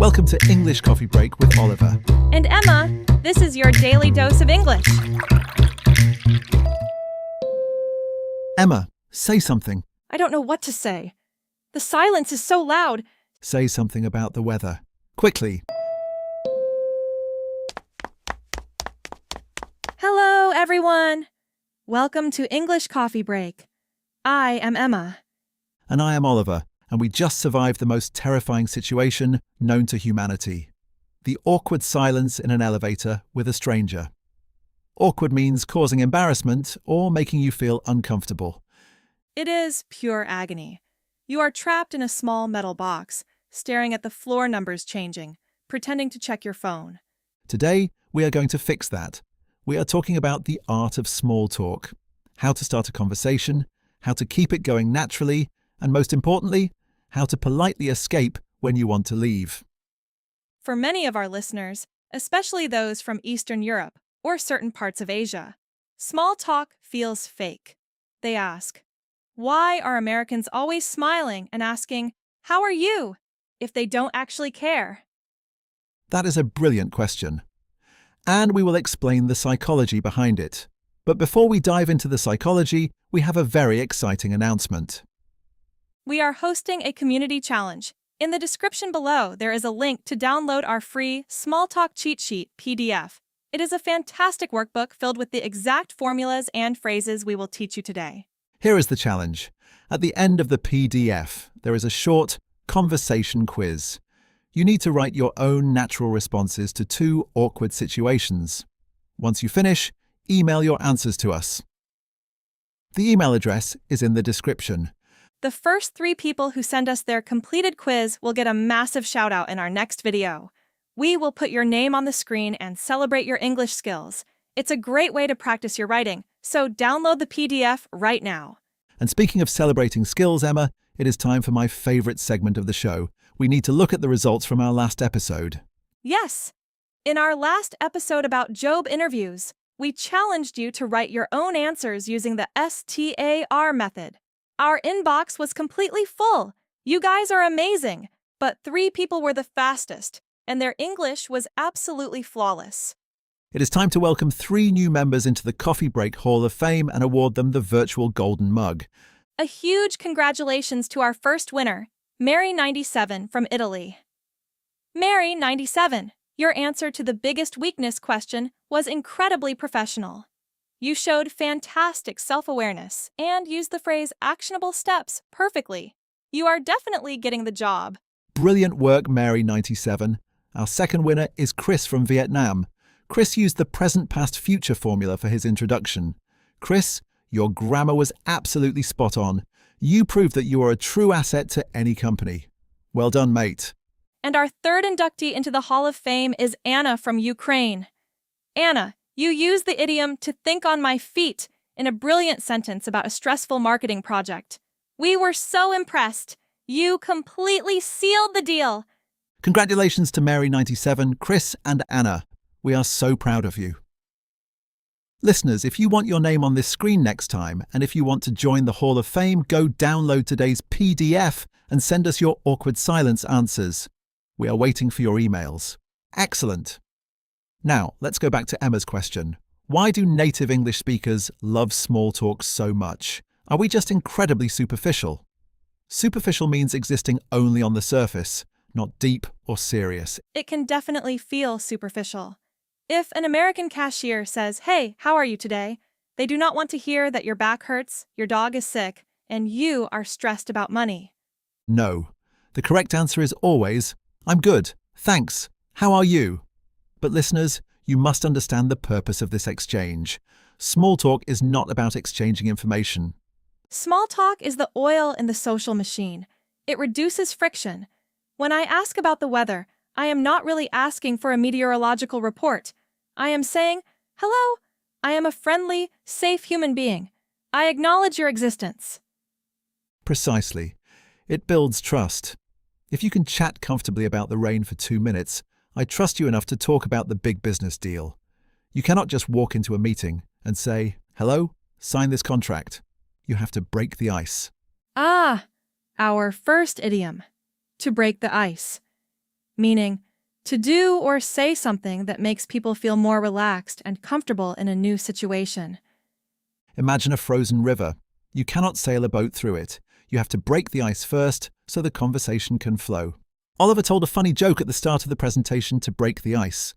Welcome to English Coffee Break with Oliver. And Emma, this is your daily dose of English. Emma, say something. I don't know what to say. The silence is so loud. Say something about the weather. Quickly. Hello, everyone. Welcome to English Coffee Break. I am Emma. And I am Oliver, and we just survived the most terrifying situation known to humanity. The awkward silence in an elevator with a stranger. Awkward means causing embarrassment or making you feel uncomfortable. It is pure agony. You are trapped in a small metal box, staring at the floor numbers changing, pretending to check your phone. Today, we are going to fix that. We are talking about the art of small talk, how to start a conversation, how to keep it going naturally, and most importantly, how to politely escape when you want to leave. For many of our listeners, especially those from Eastern Europe or certain parts of Asia, small talk feels fake. They ask, why are Americans always smiling and asking, "How are you?" if they don't actually care? That is a brilliant question. And we will explain the psychology behind it. But before we dive into the psychology, we have a very exciting announcement. We are hosting a community challenge. In the description below, there is a link to download our free Small Talk Cheat Sheet PDF. It is a fantastic workbook filled with the exact formulas and phrases we will teach you today. Here is the challenge. At the end of the PDF, there is a short conversation quiz. You need to write your own natural responses to 2 awkward situations. Once you finish, email your answers to us. The email address is in the description. The first 3 people who send us their completed quiz will get a massive shout out in our next video. We will put your name on the screen and celebrate your English skills. It's a great way to practice your writing, so download the PDF right now. And speaking of celebrating skills, Emma, it is time for my favorite segment of the show. We need to look at the results from our last episode. Yes! In our last episode about job interviews, we challenged you to write your own answers using the STAR method. Our inbox was completely full. You guys are amazing, but 3 people were the fastest, and their English was absolutely flawless. It is time to welcome 3 new members into the Coffee Break Hall of Fame and award them the virtual golden mug. A huge congratulations to our first winner, Mary97 from Italy. Mary97, your answer to the biggest weakness question was incredibly professional. You showed fantastic self-awareness and used the phrase actionable steps perfectly. You are definitely getting the job. Brilliant work, Mary97. Our second winner is Chris from Vietnam. Chris used the present-past-future formula for his introduction. Chris, your grammar was absolutely spot on. You proved that you are a true asset to any company. Well done, mate. And our third inductee into the Hall of Fame is Anna from Ukraine. Anna, you used the idiom to think on my feet in a brilliant sentence about a stressful marketing project. We were so impressed. You completely sealed the deal. Congratulations to Mary97, Chris and Anna. We are so proud of you. Listeners, if you want your name on this screen next time, and if you want to join the Hall of Fame, go download today's PDF and send us your awkward silence answers. We are waiting for your emails. Excellent. Now, let's go back to Emma's question. Why do native English speakers love small talk so much? Are we just incredibly superficial? Superficial means existing only on the surface, not deep or serious. It can definitely feel superficial. If an American cashier says, "Hey, how are you today?" they do not want to hear that your back hurts, your dog is sick, and you are stressed about money. No. The correct answer is always, "I'm good, thanks. How are you?" But listeners, you must understand the purpose of this exchange. Small talk is not about exchanging information. Small talk is the oil in the social machine. It reduces friction. When I ask about the weather, I am not really asking for a meteorological report. I am saying, "Hello, I am a friendly, safe human being. I acknowledge your existence." Precisely. It builds trust. If you can chat comfortably about the rain for 2 minutes, I trust you enough to talk about the big business deal. You cannot just walk into a meeting and say, "Hello, sign this contract." You have to break the ice. Ah, our first idiom, to break the ice. meaning to do or say something that makes people feel more relaxed and comfortable in a new situation. Imagine a frozen river. You cannot sail a boat through it. You have to break the ice first so the conversation can flow. Oliver told a funny joke at the start of the presentation to break the ice.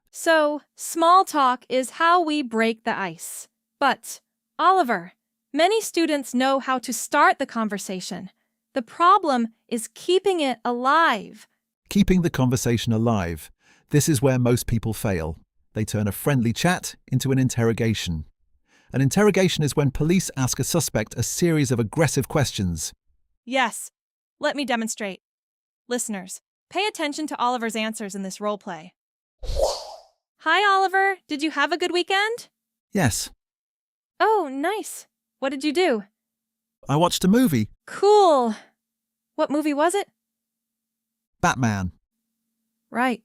So, small talk is how we break the ice. But, Oliver, many students know how to start the conversation. The problem is keeping it alive. Keeping the conversation alive. This is where most people fail. They turn a friendly chat into an interrogation. An interrogation is when police ask a suspect a series of aggressive questions. Yes, let me demonstrate. Listeners, pay attention to Oliver's answers in this role play. Hi, Oliver. Did you have a good weekend? Yes. Oh, nice. What did you do? I watched a movie. Cool. What movie was it? Batman. Right.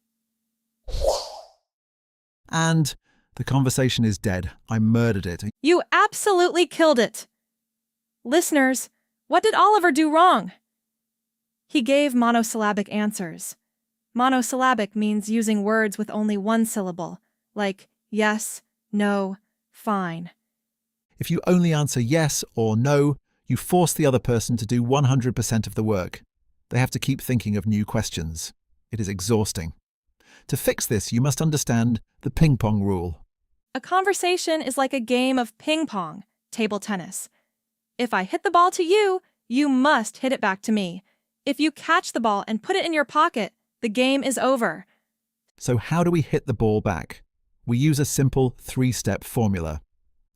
And the conversation is dead. I murdered it. You absolutely killed it. Listeners, what did Oliver do wrong? He gave monosyllabic answers. Monosyllabic means using words with only one syllable, like yes, no, fine. If you only answer yes or no, you force the other person to do 100% of the work. They have to keep thinking of new questions. It is exhausting. To fix this, you must understand the Ping-Pong Rule. A conversation is like a game of ping pong, table tennis. If I hit the ball to you, you must hit it back to me. If you catch the ball and put it in your pocket, the game is over. So how do we hit the ball back? We use a simple 3-step formula.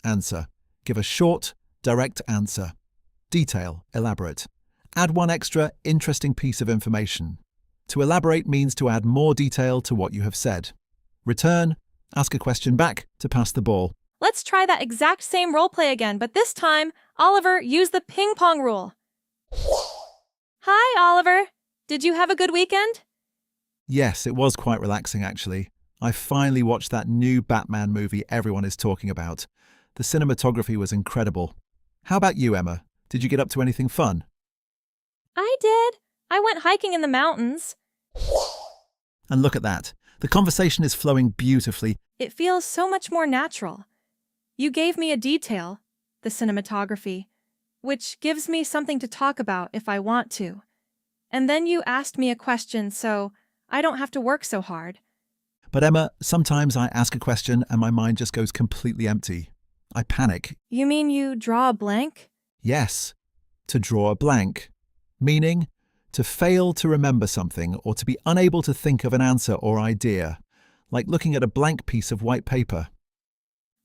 Answer. Give a short, direct answer. Detail, elaborate. Add one extra, interesting piece of information. To elaborate means to add more detail to what you have said. Return. Ask a question back to pass the ball. Let's try that exact same role play again, but this time, Oliver used the ping-pong rule. Hi, Oliver. Did you have a good weekend? Yes, it was quite relaxing actually. I finally watched that new Batman movie everyone is talking about. The cinematography was incredible. How about you, Emma? Did you get up to anything fun? I did. I went hiking in the mountains. And look at that. The conversation is flowing beautifully. It feels so much more natural. You gave me a detail, the cinematography, which gives me something to talk about if I want to. And then you asked me a question, so I don't have to work so hard. But Emma, sometimes I ask a question and my mind just goes completely empty. I panic. You mean you draw a blank? Yes, to draw a blank. Meaning, to fail to remember something or to be unable to think of an answer or idea, like looking at a blank piece of white paper.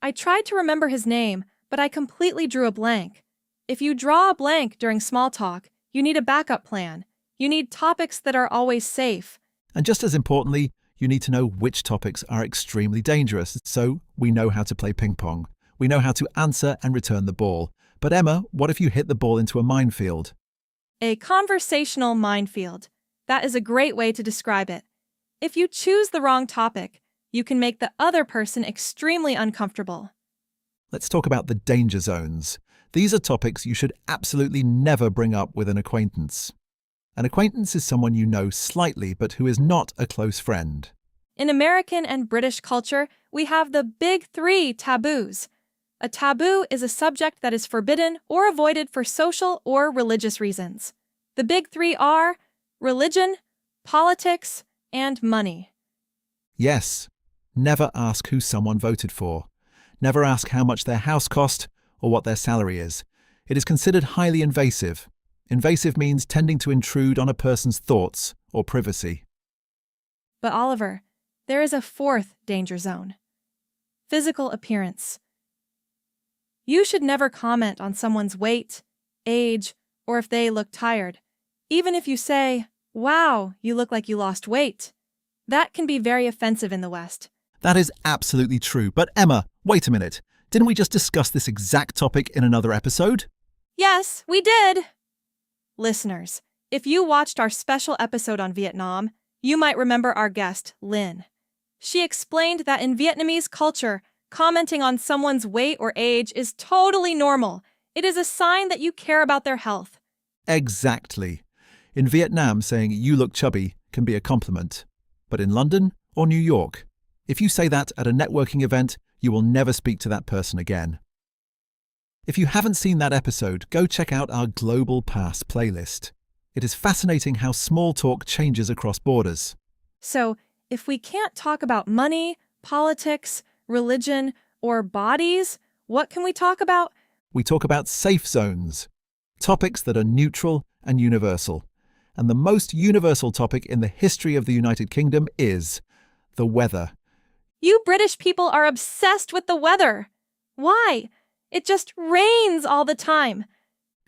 I tried to remember his name, but I completely drew a blank. If you draw a blank during small talk, you need a backup plan. You need topics that are always safe. And just as importantly, you need to know which topics are extremely dangerous, so we know how to play ping pong. We know how to answer and return the ball. But Emma, what if you hit the ball into a minefield? A conversational minefield. That is a great way to describe it. If you choose the wrong topic, you can make the other person extremely uncomfortable. Let's talk about the danger zones. These are topics you should absolutely never bring up with an acquaintance. An acquaintance is someone you know slightly but who is not a close friend. In American and British culture, we have the big 3 taboos. A taboo is a subject that is forbidden or avoided for social or religious reasons. The big 3 are religion, politics, and money. Yes, never ask who someone voted for. Never ask how much their house cost or what their salary is. It is considered highly invasive. Invasive means tending to intrude on a person's thoughts or privacy. But Oliver, there is a 4th danger zone. Physical appearance. You should never comment on someone's weight, age, or if they look tired. Even if you say, "Wow, you look like you lost weight." That can be very offensive in the West. That is absolutely true. But Emma, wait a minute. Didn't we just discuss this exact topic in another episode? Yes, we did. Listeners, if you watched our special episode on Vietnam, you might remember our guest, Lynn. She explained that in Vietnamese culture, commenting on someone's weight or age is totally normal. It is a sign that you care about their health. Exactly. In Vietnam, saying "you look chubby" can be a compliment. But in London or New York, if you say that at a networking event, you will never speak to that person again. If you haven't seen that episode, go check out our Global Pass playlist. It is fascinating how small talk changes across borders. So, if we can't talk about money, politics, religion, or bodies, what can we talk about? We talk about safe zones, topics that are neutral and universal. And the most universal topic in the history of the United Kingdom is the weather. You British people are obsessed with the weather. Why? It just rains all the time.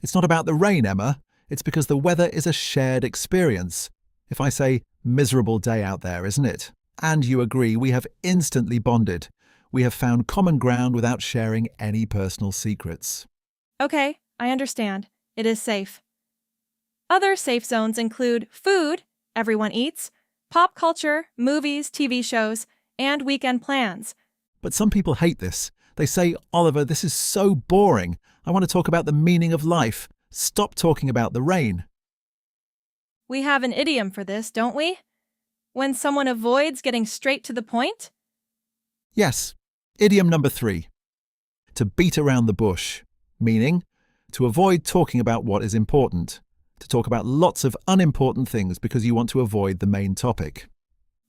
It's not about the rain, Emma. It's because the weather is a shared experience. If I say, miserable day out there, isn't it? And you agree, we have instantly bonded. We have found common ground without sharing any personal secrets. Okay, I understand. It is safe. Other safe zones include food, everyone eats, pop culture, movies, TV shows, and weekend plans. But some people hate this. They say, Oliver, this is so boring. I want to talk about the meaning of life. Stop talking about the rain. We have an idiom for this, don't we? When someone avoids getting straight to the point? Yes. Idiom number 3. To beat around the bush, meaning to avoid talking about what is important, to talk about lots of unimportant things because you want to avoid the main topic.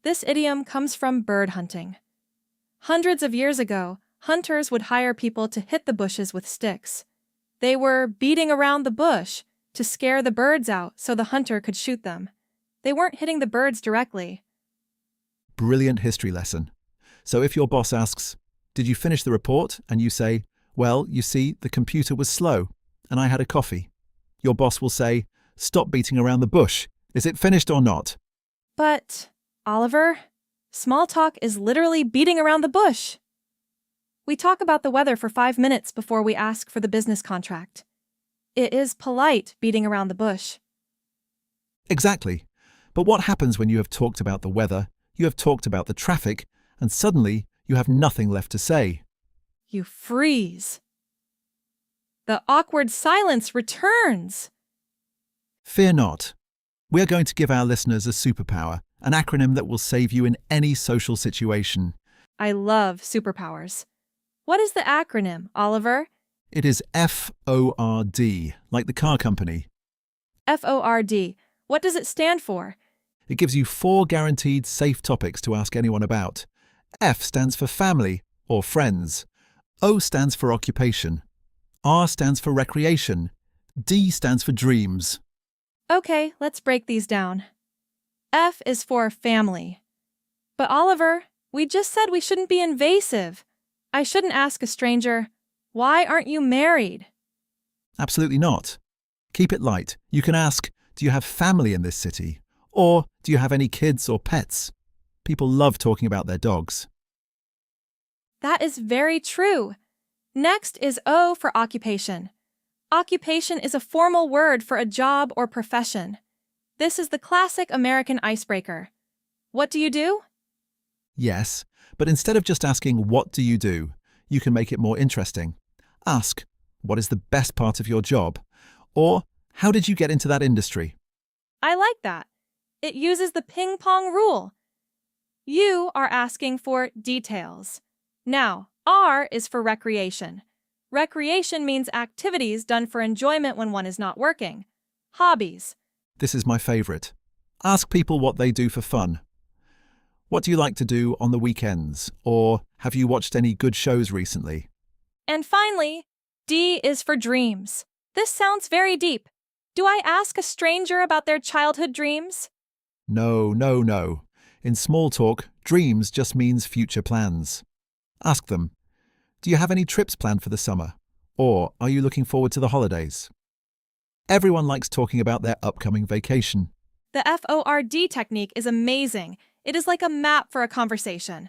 This idiom comes from bird hunting. Hundreds of years ago, hunters would hire people to hit the bushes with sticks. They were beating around the bush to scare the birds out so the hunter could shoot them. They weren't hitting the birds directly. Brilliant history lesson. So if your boss asks, did you finish the report? And you say, well, you see, the computer was slow and I had a coffee. Your boss will say, stop beating around the bush. Is it finished or not? But, Oliver, small talk is literally beating around the bush. We talk about the weather for 5 minutes before we ask for the business contract. It is polite beating around the bush. Exactly. But what happens when you have talked about the weather, you have talked about the traffic, and suddenly you have nothing left to say? You freeze. The awkward silence returns. Fear not. We are going to give our listeners a superpower, an acronym that will save you in any social situation. I love superpowers. What is the acronym, Oliver? It is F.O.R.D, like the car company. F.O.R.D. What does it stand for? It gives you 4 guaranteed safe topics to ask anyone about. F stands for family or friends. O stands for occupation. R stands for recreation. D stands for dreams. Okay, let's break these down. F is for family. But Oliver, we just said we shouldn't be invasive. I shouldn't ask a stranger, why aren't you married? Absolutely not. Keep it light. You can ask, do you have family in this city? Or do you have any kids or pets? People love talking about their dogs. That is very true. Next is O for occupation. Occupation is a formal word for a job or profession. This is the classic American icebreaker. What do you do? Yes, but instead of just asking, what do you do? You can make it more interesting. Ask, what is the best part of your job? Or, how did you get into that industry? I like that. It uses the Ping-Pong Rule. You are asking for details. Now, R is for recreation. Recreation means activities done for enjoyment when one is not working. Hobbies. This is my favorite. Ask people what they do for fun. What do you like to do on the weekends? Or have you watched any good shows recently? And finally, D is for dreams. This sounds very deep. Do I ask a stranger about their childhood dreams? No. In small talk, dreams just means future plans. Ask them, do you have any trips planned for the summer? Or are you looking forward to the holidays? Everyone likes talking about their upcoming vacation. The F.O.R.D technique is amazing. It is like a map for a conversation.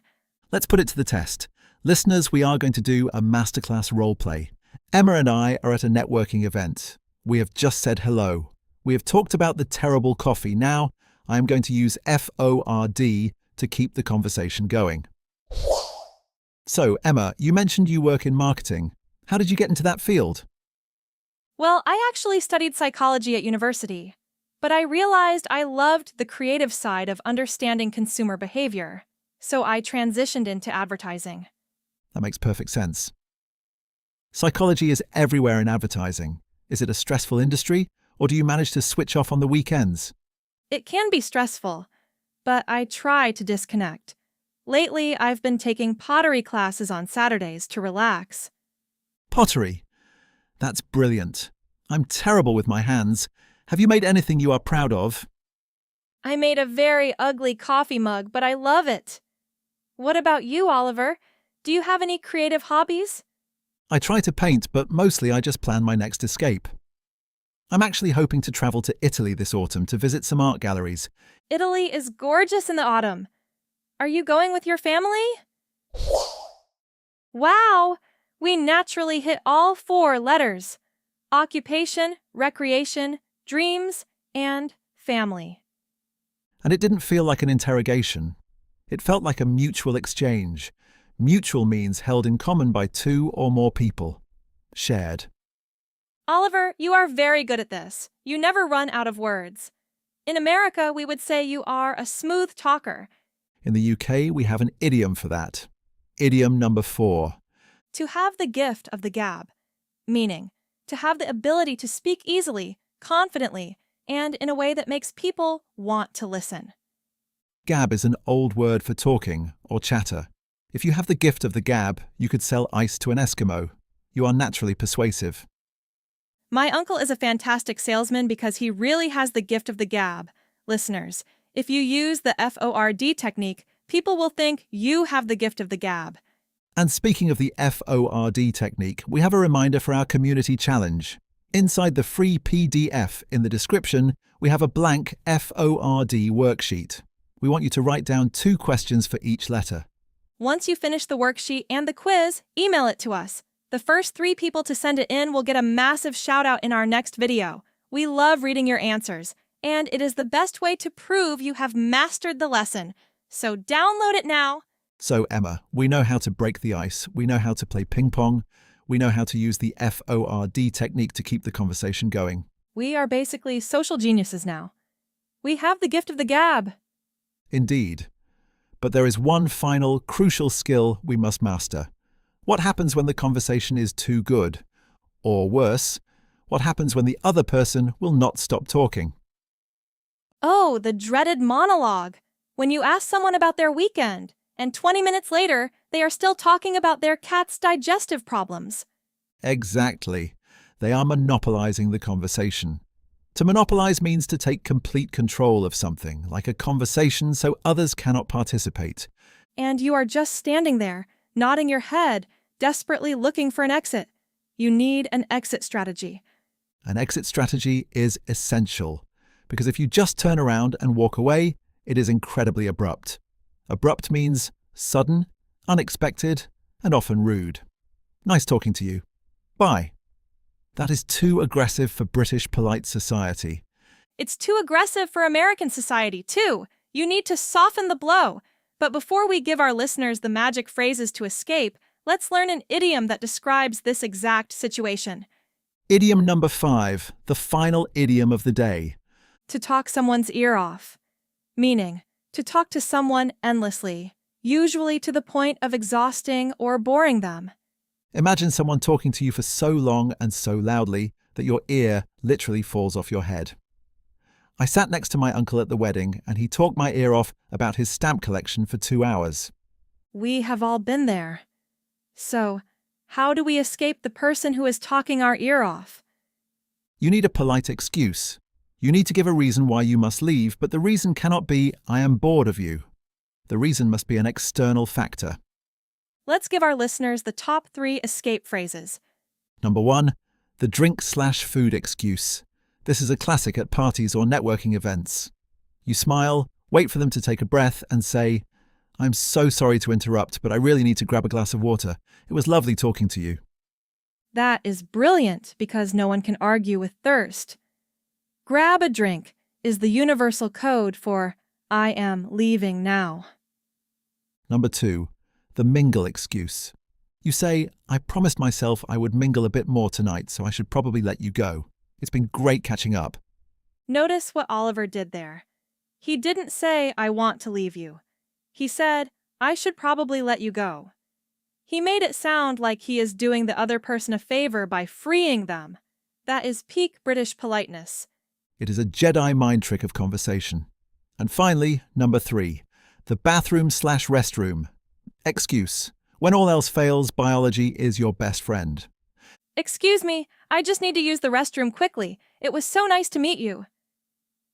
Let's put it to the test. Listeners, we are going to do a masterclass roleplay. Emma and I are at a networking event. We have just said hello. We have talked about the terrible coffee. Now, I am going to use F.O.R.D to keep the conversation going. So, Emma, you mentioned you work in marketing. How did you get into that field? Well, I actually studied psychology at university. But I realized I loved the creative side of understanding consumer behavior, so I transitioned into advertising. That makes perfect sense. Psychology is everywhere in advertising. Is it a stressful industry, or do you manage to switch off on the weekends? It can be stressful, but I try to disconnect. Lately, I've been taking pottery classes on Saturdays to relax. Pottery. That's brilliant. I'm terrible with my hands. Have you made anything you are proud of? I made a very ugly coffee mug, but I love it. What about you, Oliver? Do you have any creative hobbies? I try to paint, but mostly I just plan my next escape. I'm actually hoping to travel to Italy this autumn to visit some art galleries. Italy is gorgeous in the autumn. Are you going with your family? Wow! We naturally hit all 4 letters: occupation, recreation, dreams, and family. And it didn't feel like an interrogation. It felt like a mutual exchange. Mutual means held in common by 2 or more people. Shared. Oliver, you are very good at this. You never run out of words. In America, we would say you are a smooth talker. In the UK, we have an idiom for that. Idiom number 4. To have the gift of the gab, meaning to have the ability to speak easily, confidently, and in a way that makes people want to listen. Gab is an old word for talking or chatter. If you have the gift of the gab, you could sell ice to an Eskimo. You are naturally persuasive. My uncle is a fantastic salesman because he really has the gift of the gab. Listeners, if you use the F.O.R.D technique, people will think you have the gift of the gab. And speaking of the F.O.R.D technique, we have a reminder for our community challenge. Inside the free PDF in the description, we have a blank F.O.R.D worksheet. We want you to write down 2 questions for each letter. Once you finish the worksheet and the quiz, email it to us. The first 3 people to send it in will get a massive shout out in our next video. We love reading your answers, and it is the best way to prove you have mastered the lesson. So download it now. So Emma, we know how to break the ice, we know how to play ping pong, we know how to use the F.O.R.D technique to keep the conversation going. We are basically social geniuses now. We have the gift of the gab. Indeed. But there is one final, crucial skill we must master. What happens when the conversation is too good? Or worse, what happens when the other person will not stop talking? Oh, the dreaded monologue. When you ask someone about their weekend, and 20 minutes later, they are still talking about their cat's digestive problems. Exactly. They are monopolizing the conversation. To monopolize means to take complete control of something, like a conversation, so others cannot participate. And you are just standing there, nodding your head, desperately looking for an exit. You need an exit strategy. An exit strategy is essential, because if you just turn around and walk away, it is incredibly abrupt. Abrupt means sudden, unexpected, and often rude. Nice talking to you. Bye. That is too aggressive for British polite society. It's too aggressive for American society, too. You need to soften the blow. But before we give our listeners the magic phrases to escape, let's learn an idiom that describes this exact situation. Idiom number 5, the final idiom of the day. To talk someone's ear off. Meaning, to talk to someone endlessly, usually to the point of exhausting or boring them. Imagine someone talking to you for so long and so loudly that your ear literally falls off your head. I sat next to my uncle at the wedding and he talked my ear off about his stamp collection for 2 hours. We have all been there. So, how do we escape the person who is talking our ear off? You need a polite excuse. You need to give a reason why you must leave, but the reason cannot be, "I am bored of you." The reason must be an external factor. Let's give our listeners the top 3 escape phrases. Number 1, the drink/food excuse. This is a classic at parties or networking events. You smile, wait for them to take a breath, and say, "I'm so sorry to interrupt, but I really need to grab a glass of water. It was lovely talking to you." That is brilliant because no one can argue with thirst. Grab a drink is the universal code for "I am leaving now." Number 2, the mingle excuse. You say, "I promised myself I would mingle a bit more tonight, so I should probably let you go. It's been great catching up." Notice what Oliver did there. He didn't say, "I want to leave you." He said, "I should probably let you go." He made it sound like he is doing the other person a favor by freeing them. That is peak British politeness. It is a Jedi mind trick of conversation. And finally, number 3, the bathroom/restroom. Excuse. When all else fails, biology is your best friend. "Excuse me, I just need to use the restroom quickly. It was so nice to meet you."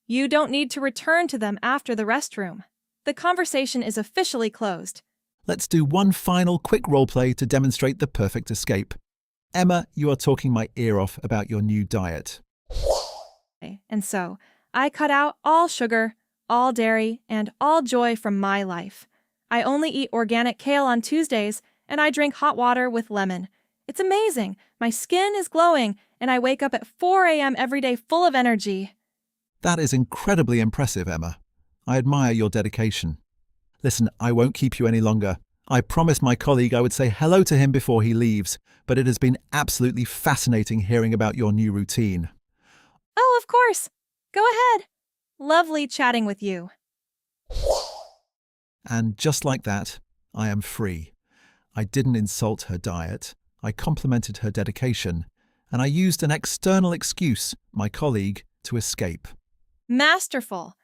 You don't need to return to them after the restroom. The conversation is officially closed. Let's do one final quick roleplay to demonstrate the perfect escape. Emma, you are talking my ear off about your new diet. And so, I cut out all sugar, all dairy, and all joy from my life. I only eat organic kale on Tuesdays, and I drink hot water with lemon. It's amazing. My skin is glowing, and I wake up at 4 a.m. every day full of energy. That is incredibly impressive, Emma. I admire your dedication. Listen, I won't keep you any longer. I promised my colleague I would say hello to him before he leaves, but it has been absolutely fascinating hearing about your new routine. Oh, of course. Go ahead. Lovely chatting with you. And just like that, I am free. I didn't insult her diet, I complimented her dedication, and I used an external excuse, my colleague, to escape. Masterful.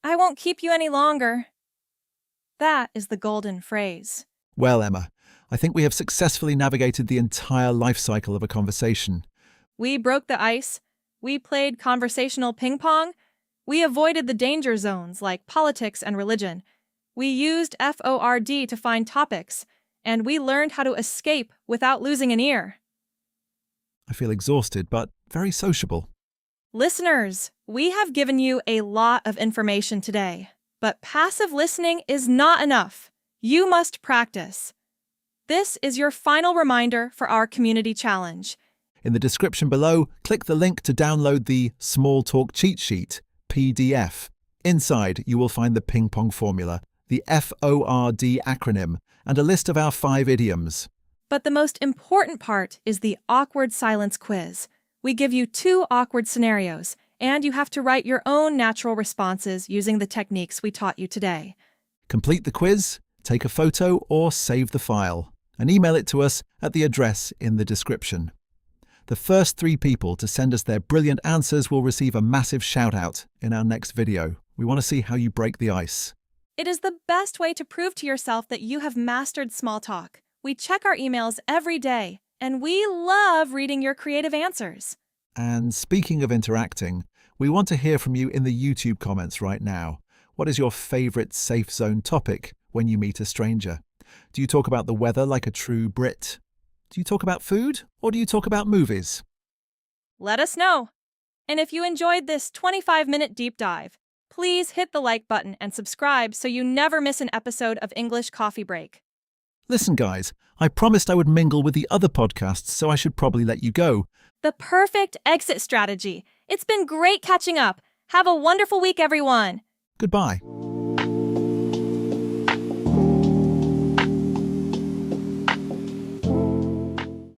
I won't keep you any longer. That is the golden phrase. Well, Emma, I think we have successfully navigated the entire life cycle of a conversation. We broke the ice. We played conversational ping pong. We avoided the danger zones like politics and religion. We used F.O.R.D to find topics, and we learned how to escape without losing an ear. I feel exhausted, but very sociable. Listeners, we have given you a lot of information today, but passive listening is not enough. You must practice. This is your final reminder for our community challenge. In the description below, click the link to download the Small Talk Cheat Sheet, PDF. Inside, you will find the ping-pong formula, the F.O.R.D acronym, and a list of our 5 idioms. But the most important part is the awkward silence quiz. We give you 2 awkward scenarios, and you have to write your own natural responses using the techniques we taught you today. Complete the quiz, take a photo, or save the file, and email it to us at the address in the description. The first 3 people to send us their brilliant answers will receive a massive shout-out in our next video. We want to see how you break the ice. It is the best way to prove to yourself that you have mastered small talk. We check our emails every day, and we love reading your creative answers. And speaking of interacting, we want to hear from you in the YouTube comments right now. What is your favorite safe zone topic when you meet a stranger? Do you talk about the weather like a true Brit? Do you talk about food, or do you talk about movies? Let us know. And if you enjoyed this 25-minute deep dive, please hit the like button and subscribe so you never miss an episode of English Coffee Break. Listen, guys, I promised I would mingle with the other podcasts, so I should probably let you go. The perfect exit strategy. It's been great catching up. Have a wonderful week, everyone. Goodbye.